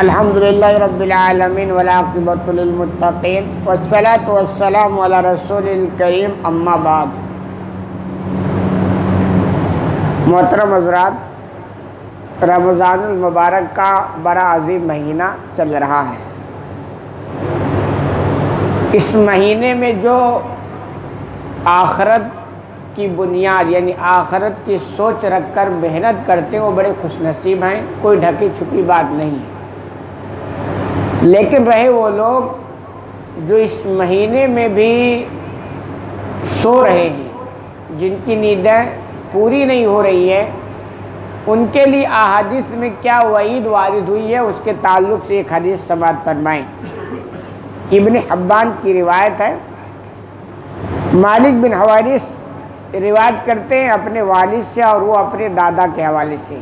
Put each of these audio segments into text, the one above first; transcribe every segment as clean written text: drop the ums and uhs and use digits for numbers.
الحمدللہ رب العالمین والعاقبۃ للمتقین والصلاۃ والسلام علی رسول الکریم اما بعد۔ محترم حضرات، رمضان المبارک کا بڑا عظیم مہینہ چل رہا ہے۔ اس مہینے میں جو آخرت کی بنیاد یعنی آخرت کی سوچ رکھ کر محنت کرتے ہیں وہ بڑے خوش نصیب ہیں، کوئی ڈھکی چھپی بات نہیں ہے۔ لیکن رہے وہ لوگ جو اس مہینے میں بھی سو رہے ہیں، جن کی نیندیں پوری نہیں ہو رہی ہے، ان کے لیے احادیث میں کیا وعید وارد ہوئی ہے اس کے تعلق سے ایک حدیث سماعت فرمائیں۔ ابن حبان کی روایت ہے، مالک بن حویرث روایت کرتے ہیں اپنے والد سے اور وہ اپنے دادا کے حوالے سے،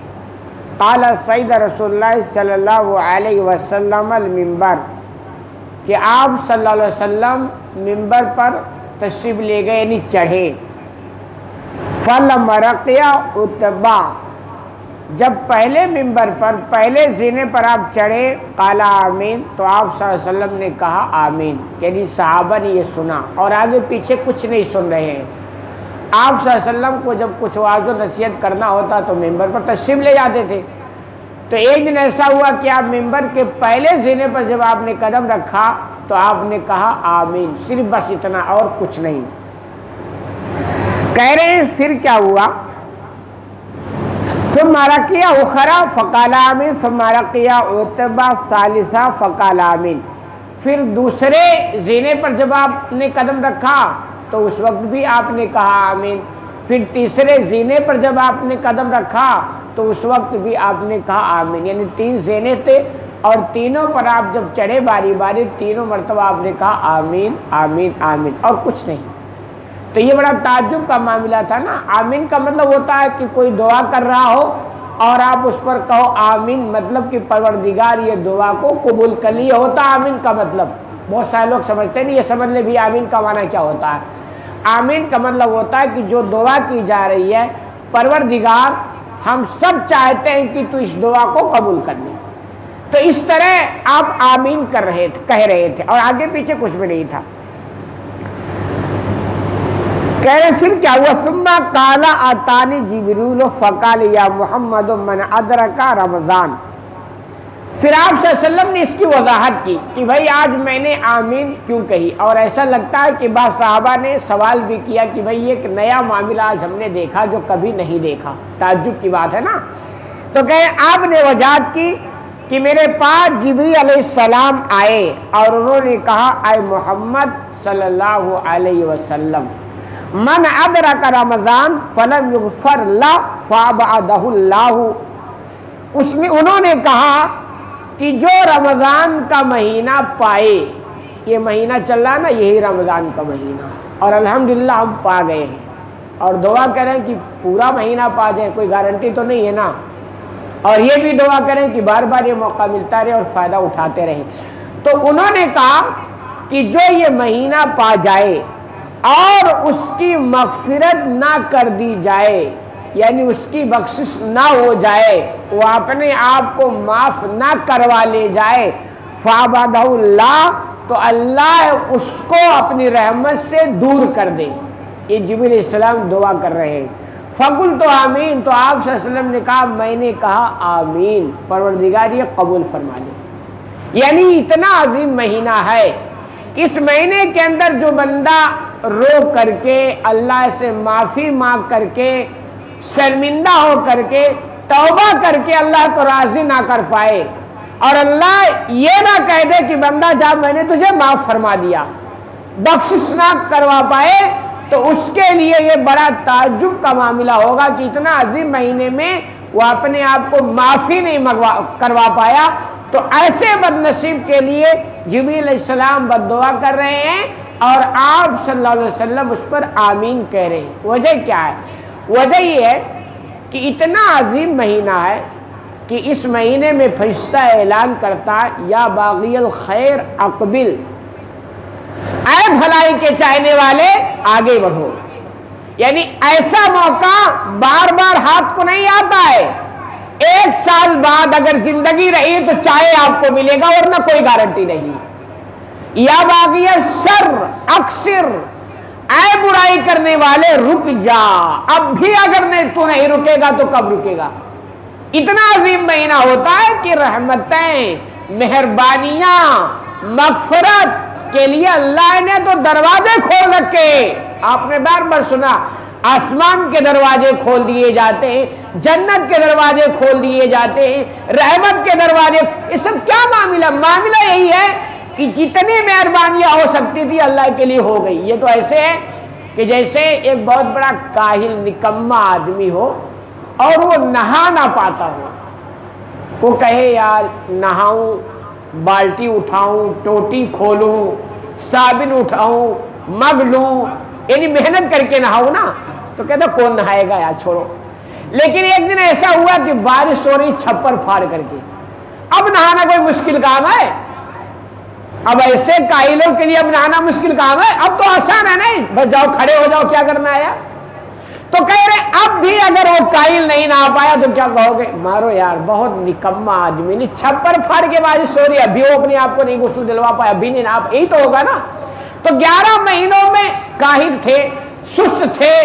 قال سید رسول اللہ صلی اللہ علیہ وسلم المنبر، کہ آپ صلی اللہ علیہ وسلم منبر پر تشریف لے گئے یعنی چڑھے۔ فلما رقی اتبع، جب پہلے منبر پر پہلے زینے پر آپ چڑھے، قال آمین، تو آپ صلی اللہ علیہ وسلم نے کہا آمین، یعنی صحابہ نے یہ سنا اور آگے پیچھے کچھ نہیں سن رہے ہیں۔ آپ صلی اللہ علیہ وسلم کو جب کچھ واعظ و نصیحت کرنا ہوتا تو ممبر پر تشریف لے جاتے تھے۔ تو ایک دن ایسا ہوا کہ آپ ممبر کے پہلے زینے پر جب آپ نے قدم رکھا تو آپ نے کہا آمین، صرف بس اتنا اور کچھ نہیں۔ کہہ رہے ہیں پھر کیا ہوا؟ ثم رقی اخری فقال آمین ثم رقی اتبع ثالثا فقال آمین، پھر دوسرے زینے پر جب آپ نے قدم رکھا تو اس وقت بھی آپ نے کہا آمین، پھر تیسرے زینے پر جب آپ نے قدم رکھا تو اس وقت بھی آپ نے کہا آمین، یعنی 3 زینے تھے اور تینوں پر آپ جب چڑھے باری باری تینوں مرتبہ آپ نے کہا آمین آمین آمین اور کچھ نہیں۔ تو یہ بڑا تعجب کا معاملہ تھا نا۔ آمین کا مطلب ہوتا ہے کہ کوئی دعا کر رہا ہو اور آپ اس پر کہو آمین، مطلب کہ پروردگار یہ دعا کو قبول کر لیے ہوتا آمین کا مطلب۔ بہت سارے لوگ سمجھتے نہیں، یہ سمجھ لے بھی آمین کا معنی کیا ہوتا ہے۔ آمین کا مطلب ہوتا ہے کہ جو دعا کی جا رہی ہے، پروردگار ہم سب چاہتے ہیں کہ تو اس دعا کو قبول کر لے۔ تو اس طرح آپ آمین کہہ رہے تھے اور آگے پیچھے کچھ بھی نہیں تھا۔ کہہ رہے پھر کیا ہوا؟ ثم قال اتانی جبریل فقال یا محمد من ادرک رمضان، پھر آپ صلی اللہ علیہ وسلم نے اس کی وضاحت کی کہ بھائی آج میں نے آمین کیوں کہی، اور ایسا لگتا ہے کہ بعض صحابہ نے سوال بھی کیا کہ بھائی ایک نیا معاملہ آج ہم نے دیکھا جو کبھی نہیں دیکھا، تعجب کی بات ہے نا۔ تو کہے آپ نے وضاحت کی کہ میرے پاس جبریل علیہ السلام آئے اور انہوں نے کہا اے محمد صلی اللہ علیہ وسلم، من ادرک رمضان فلم یغفر له فابعدہ اللہ، اس میں انہوں نے کہا کہ جو رمضان کا مہینہ پائے، یہ مہینہ چل رہا نا، یہی رمضان کا مہینہ، اور الحمدللہ ہم پا گئے ہیں، اور دعا کریں کہ پورا مہینہ پا جائیں، کوئی گارنٹی تو نہیں ہے نا، اور یہ بھی دعا کریں کہ بار بار یہ موقع ملتا رہے اور فائدہ اٹھاتے رہیں۔ تو انہوں نے کہا کہ جو یہ مہینہ پا جائے اور اس کی مغفرت نہ کر دی جائے، یعنی اس کی بخشش نہ ہو جائے، وہ اپنے آپ کو معاف نہ کروا لے جائے، فابعدہ اللہ، تو اللہ اس کو اپنی رحمت سے دور کر دے۔ یہ جبریل علیہ السلام دعا کر رہے ہیں۔ فقلت آمین، تو آپ صلی اللہ علیہ وسلم نے کہا میں نے کہا آمین، پروردگار یہ قبول فرما لے۔ یعنی اتنا عظیم مہینہ ہے کہ اس مہینے کے اندر جو بندہ رو کر کے اللہ سے معافی مانگ کر کے شرمندہ ہو کر کے توبہ کر کے اللہ کو راضی نہ کر پائے اور اللہ یہ نہ کہہ دے کہ بندہ جا میں نے تجھے معاف فرما دیا، بخشش نہ کروا پائے، تو اس کے لیے یہ بڑا تعجب کا معاملہ ہوگا کہ اتنا عظیم مہینے میں وہ اپنے آپ کو معافی نہیں کروا پایا۔ تو ایسے بد نصیب کے لیے جبریل علیہ السلام بد دعا کر رہے ہیں اور آپ صلی اللہ علیہ وسلم اس پر آمین کہہ رہے ہیں۔ وجہ کیا ہے؟ وجہ یہ ہے کہ اتنا عظیم مہینہ ہے کہ اس مہینے میں فرشتہ اعلان کرتا یا باغی الخیر اقبل، اے بھلائی کے چاہنے والے آگے بڑھو، یعنی ایسا موقع بار بار ہاتھ کو نہیں آتا ہے، 1 سال بعد اگر زندگی رہی تو چائے آپ کو ملے گا ورنہ کوئی گارنٹی نہیں. یا باقی شر اکثر، اے برائی کرنے والے رک جا، اب بھی اگر تو نہیں رکے گا تو کب رکے گا. اتنا عظیم مہینہ ہوتا ہے کہ رحمتیں، مہربانیاں، مغفرت کے لیے اللہ نے تو دروازے کھول رکھے. آپ نے بار بار سنا آسمان کے دروازے کھول دیے جاتے ہیں، جنت کے دروازے کھول دیے جاتے ہیں، رحمت کے دروازے. یہ سب کیا معاملہ یہی ہے کہ جتنی مہربانیاں ہو سکتی تھی اللہ کے لیے ہو گئی. یہ تو ایسے ہے کہ جیسے ایک بہت بڑا کاہل نکما آدمی ہو اور وہ نہا نہ پاتا ہو، وہ کہے یار نہاؤں، بالٹی اٹھاؤں، ٹوٹی کھولوں، صابن اٹھاؤں، مگ لوں، یعنی محنت کر کے نہاؤں نا، تو کہتا کون نہائے گا یار چھوڑو. لیکن ایک دن ایسا ہوا کہ بارش ہو رہی چھپر پھاڑ کر کے، اب نہانا کوئی مشکل کام ہے؟ اب ایسے کاہلوں کے لیے اب نہانا مشکل کام ہے؟ اب تو آسان ہے نہیں، بس جاؤ کھڑے ہو جاؤ، کیا کرنا ہے. تو کہہ رہے اب بھی اگر وہ کاہل نہیں نہا پایا تو کیا کہو گے؟ مارو یار بہت نکما آدمی، نہیں چھپر پھاڑ کے بارش ہو رہی ہے ابھی وہ اپنے آپ کو نہیں غسل دلوا پایا، ابھی نہیں نہا پایا، یہی تو ہوگا نا. تو 11 مہینوں میں کاہل تھے، سست تھے،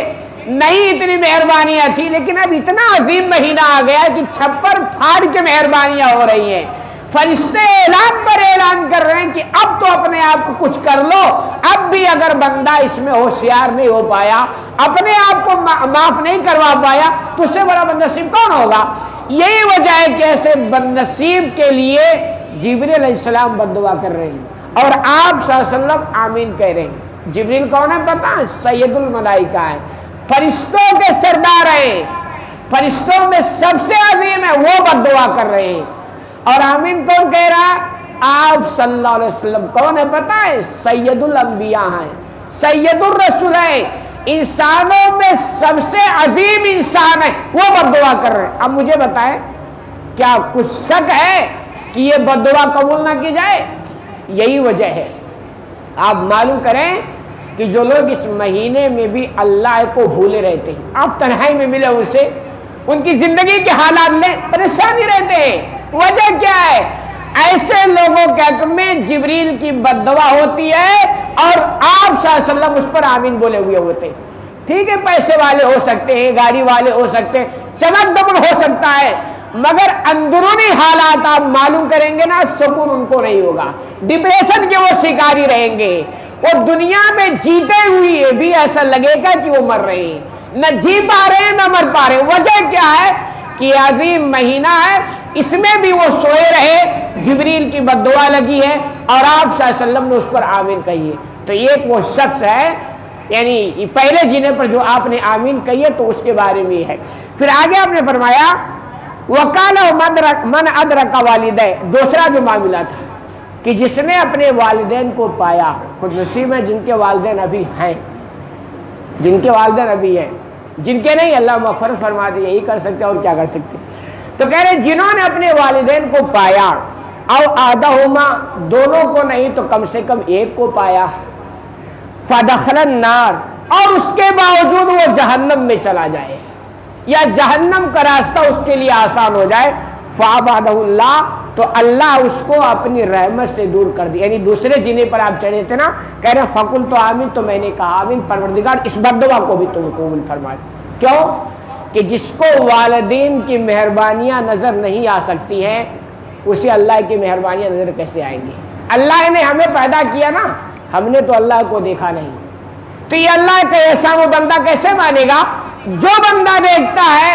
نہیں اتنی مہربانیاں تھی، لیکن اب اتنا عظیم مہینہ آ گیا کہ چھپر پھاڑ کے مہربانیاں ہو رہی ہیں. فرشتے اعلان پر اعلان کر رہے ہیں کہ اب تو اپنے آپ کو کچھ کر لو. اب بھی اگر بندہ اس میں ہوشیار نہیں ہو پایا، اپنے آپ کو معاف نہیں کروا پایا، تو اس سے بڑا بد نصیب کون ہوگا؟ یہی وجہ ہے کہ ایسے بد نصیب کے لیے جبریل علیہ السلام بد دعا کر رہے ہیں اور آپ صلی اللہ علیہ وسلم آمین کہہ رہے ہیں. جبریل کون ہے پتا؟ سید الملائکہ ہے، فرشتوں کے سردار ہیں، فرشتوں میں سب سے عظیم ہے، وہ بد دعا کر رہے ہیں. اور آمین کون کہہ رہا؟ آپ صلی اللہ علیہ وسلم. کون ہے پتا ہے؟ سید الانبیاء ہیں، سید الرسول ہیں، انسانوں میں سب سے عظیم انسان ہے، وہ بد دعا کر رہے ہیں. اب مجھے بتائیں کیا کچھ شک ہے کہ یہ بد دعا قبول نہ کی جائے؟ یہی وجہ ہے. آپ معلوم کریں کہ جو لوگ اس مہینے میں بھی اللہ کو بھولے رہتے ہیں، آپ تنہائی میں ملے اسے، ان کی زندگی کے حالات لیں، پریشانی رہتے ہیں. وجہ کیا ہے؟ ایسے لوگوں کے حق میں جبریل کی بد دعا ہوتی ہے اور آپ صلی اللہ علیہ وسلم اس پر آمین بولے ہوئے ہوتے ہیں. ٹھیک ہے پیسے والے ہو سکتے ہیں، گاڑی والے ہو سکتے ہیں، چمک دمک ہو سکتا ہے، مگر اندرونی حالات آپ معلوم کریں گے نا، سکون ان کو نہیں ہوگا، ڈپریشن کے وہ شکاری رہیں گے. وہ دنیا میں جیتے ہوئے بھی ایسا لگے گا کہ وہ مر رہے ہیں، نہ جی پا رہے ہیں نہ مر پا رہے ہیں. وجہ کیا ہے کہ عظیم مہینہ ہے، اس میں بھی وہ سوئے رہے، جبریل کی بد دعا لگی ہے اور آپ صلی اللہ علیہ وسلم نے اس پر آمین کہی ہے. تو ایک وہ شخص ہے، یعنی پہلے جینے پر جو آپ نے آمین کہی ہے تو اس کے بارے میں ہے. پھر آگے آپ نے فرمایا وَقَالَ مَنْ أَدْرَكَ وَالِدَيْهِ. دوسرا جو معاملہ تھا کہ جس نے اپنے والدین کو پایا، خود نصیب ہے جن کے والدین ابھی ہیں، جن کے والدین ابھی ہیں، جن کے نہیں اللہ مغفرت فرما دے، یہی کر سکتے اور کیا کر سکتے. تو کہہ رہے جنہوں نے اپنے والدین کو پایا، او آدھہما، دونوں کو نہیں تو کم سے کم ایک کو پایا، فدخل النار، اور اس کے باوجود وہ جہنم میں چلا جائے یا جہنم کا راستہ اس کے لیے آسان ہو جائے، فابادہ اللہ، تو اللہ اس کو اپنی رحمت سے دور کر دی. یعنی دوسرے جینے پر آپ چڑھے تھے نا، کہہ رہے فقل تو آمین، تو میں نے کہا آمین، پروردگار اس بد دعا کو بھی تم قبول فرما. کیوں کہ جس کو والدین کی مہربانیاں نظر نہیں آ سکتی ہیں، اسے اللہ کی مہربانیاں نظر کیسے آئیں گی؟ اللہ نے ہمیں پیدا کیا نا، ہم نے تو اللہ کو دیکھا نہیں، تو یہ اللہ کا احسان وہ بندہ کیسے مانے گا؟ جو بندہ دیکھتا ہے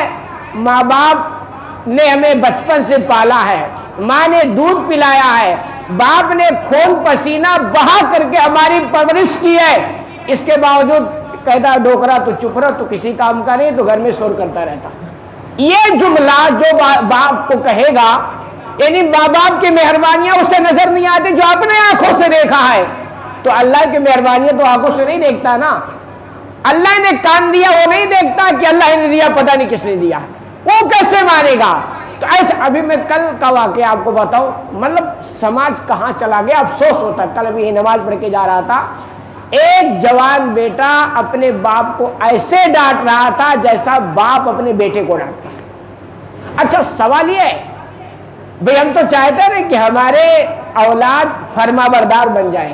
ماں باپ نے ہمیں بچپن سے پالا ہے، ماں نے دودھ پلایا ہے، باپ نے خون پسینہ بہا کر کے ہماری پرورش کی ہے، اس کے باوجود کہتا ڈوکرا تو چپ رہو، تو کسی کام کا نہیں، تو گھر میں شور کرتا رہتا. یہ جملہ جو باپ کو کہے گا، یعنی ماں باپ کی مہربانیاں اسے نظر نہیں آتی جو اپنے آنکھوں سے دیکھا ہے. تو اللہ کی مہربانیاں تو آنکھوں سے نہیں دیکھتا نا. اللہ نے کان دیا وہ نہیں دیکھتا کہ اللہ نے دیا پتہ نہیں کس نے دیا، وہ کیسے مانے گا؟ تو ایسے ابھی میں کل کا واقعہ آپ کو بتاؤں، مطلب سماج کہاں چلا گیا، افسوس ہوتا ہے. کل ابھی نماز پڑھ کے جا رہا تھا، ایک جوان بیٹا اپنے باپ کو ایسے ڈانٹ رہا تھا جیسا باپ اپنے بیٹے کو ڈانٹتا ہے. اچھا سوال یہ ہے بھئی ہم تو چاہتے ہیں کہ ہمارے اولاد فرما بردار بن جائیں،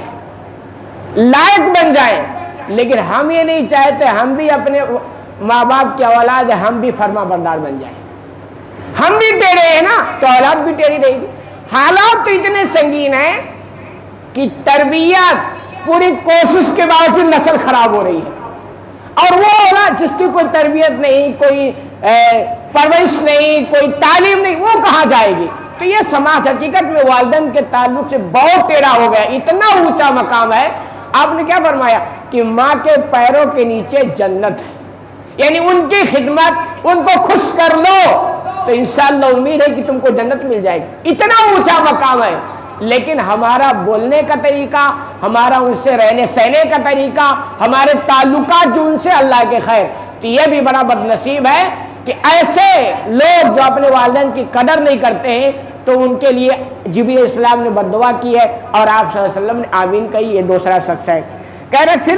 لائق بن جائیں، لیکن ہم یہ نہیں چاہتے ہم بھی اپنے ماں باپ کی اولاد ہے ہم بھی فرما بردار بن جائیں۔ ہم بھی ٹیڑے ہیں نا تو اولاد بھی ٹیڑھی رہے گی۔ حالات تو اتنے سنگین ہیں کہ تربیت پوری کوشش کے باوجود نسل خراب ہو رہی ہے، اور وہ اولاد جس کی کوئی تربیت نہیں، کوئی پرورش نہیں، کوئی تعلیم نہیں، وہ کہاں جائے گی؟ تو یہ سماج حقیقت میں والدین کے تعلق سے بہت ٹیڑھا ہو گیا، اتنا اونچا مقام ہے۔ آپ نے کیا فرمایا کہ ماں کے پیروں کے نیچے جنت ہے، یعنی ان کی خدمت، ان کو خوش کر لو تو انشاءاللہ امید ہے کہ تم کو جنت مل جائے گی، اتنا اونچا مقام ہے۔ لیکن ہمارا بولنے کا طریقہ، ہمارا ان سے رہنے سہنے کا طریقہ، ہمارے تعلقات جو ان سے، اللہ کے خیر، تو یہ بھی بڑا بد نصیب ہے کہ ایسے لوگ جو اپنے والدین کی قدر نہیں کرتے ہیں تو ان کے لیے جبریل اسلام نے بد دعا کی ہے اور آپ صلی اللہ علیہ وسلم نے آمین کہی۔ یہ دوسرا شخص ہے، کہہ رہے پھر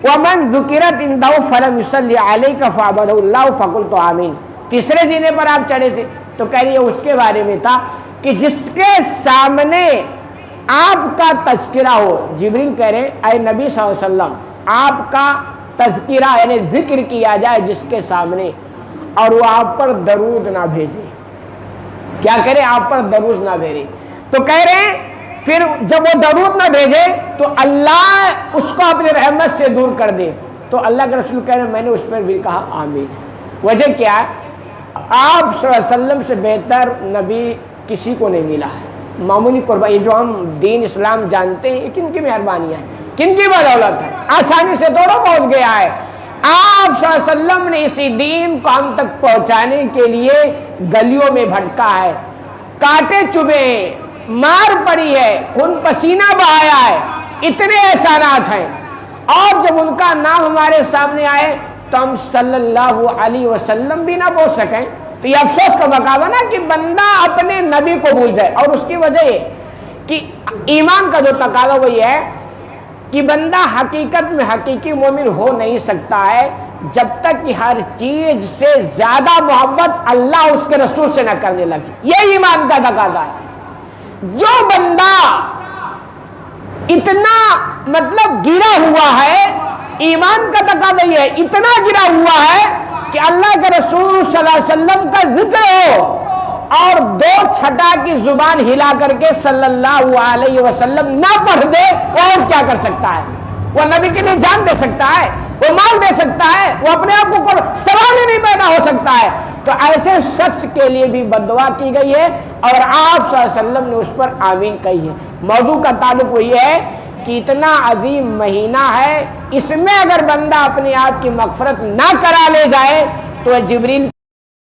وَمَنْ ذُكِرَتْ عِنْدَهُ فَلَمْ يُصَلِّ عَلَيْكَ فَعَبَدَهُ اللَّهُ فَقُلْتُ آمین۔ تیسرے زینے پر آپ چڑھے تھے تو کہہ رہی ہے اس کے بارے میں تھا کہ جس کے سامنے آپ کا تذکرہ ہو، جبریل کہہ رہے اے نبی صلی اللہ علیہ وسلم آپ کا تذکرہ یعنی ذکر کیا جائے جس کے سامنے، اور وہ آپ پر درود نہ بھیجے، کیا کرے آپ پر درود نہ بھیجے، تو کہہ رہے ہیں پھر جب وہ درود نہ بھیجے تو اللہ اس کو اپنے رحمت سے دور کر دے، تو اللہ کے رسول کہہ رہے ہیں میں نے اس پر بھی کہا آمین۔ وجہ کیا ہے؟ آپ صلی اللہ علیہ وسلم سے بہتر نبی کسی کو نہیں ملا ہے۔ معمولی قربانی جو ہم دین اسلام جانتے ہیں کن کی مہربانی ہے، کن کی بدولت ہے، آسانی سے دوڑو پہنچ گیا ہے۔ آپ صلی اللہ علیہ وسلم نے اسی دین کو ہم تک پہنچانے کے لیے گلیوں میں بھٹکا ہے، کانٹے چبھے ہیں، مار پڑی ہے، خون پسینہ بہایا ہے، اتنے احسانات ہیں، اور جب ان کا نام ہمارے سامنے آئے تو ہم صلی اللہ علیہ وسلم بھی نہ بول سکیں تو یہ افسوس کا مقام ہے نا کہ بندہ اپنے نبی کو بھول جائے۔ اور اس کی وجہ یہ کہ ایمان کا جو تقاضا وہ یہ ہے کہ بندہ حقیقت میں حقیقی مومن ہو نہیں سکتا ہے جب تک کہ ہر چیز سے زیادہ محبت اللہ اس کے رسول سے نہ کرنے لگے، یہ ایمان کا تقاضا ہے۔ جو بندہ اتنا مطلب گرا ہوا ہے، ایمان کا تقاضا یہ ہے، اتنا گرا ہوا ہے کہ اللہ کے رسول صلی اللہ علیہ وسلم کا ذکر ہو اور دو چھٹا کی زبان ہلا کر کے صلی اللہ علیہ وسلم نہ پڑھ دے، وہ اور کیا کر سکتا ہے؟ وہ نبی کے لیے جان دے سکتا ہے، وہ مال دے سکتا ہے، وہ اپنے آپ کو سوال ہی نہیں پیدا ہو سکتا ہے۔ تو ایسے شخص کے لیے بھی بد دعا کی گئی ہے اور آپ صلی اللہ علیہ وسلم نے اس پر آمین کہی ہے۔ موضوع کا تعلق وہی ہے کہ اتنا عظیم مہینہ ہے، اس میں اگر بندہ اپنے آپ کی مغفرت نہ کرا لے جائے تو جبریل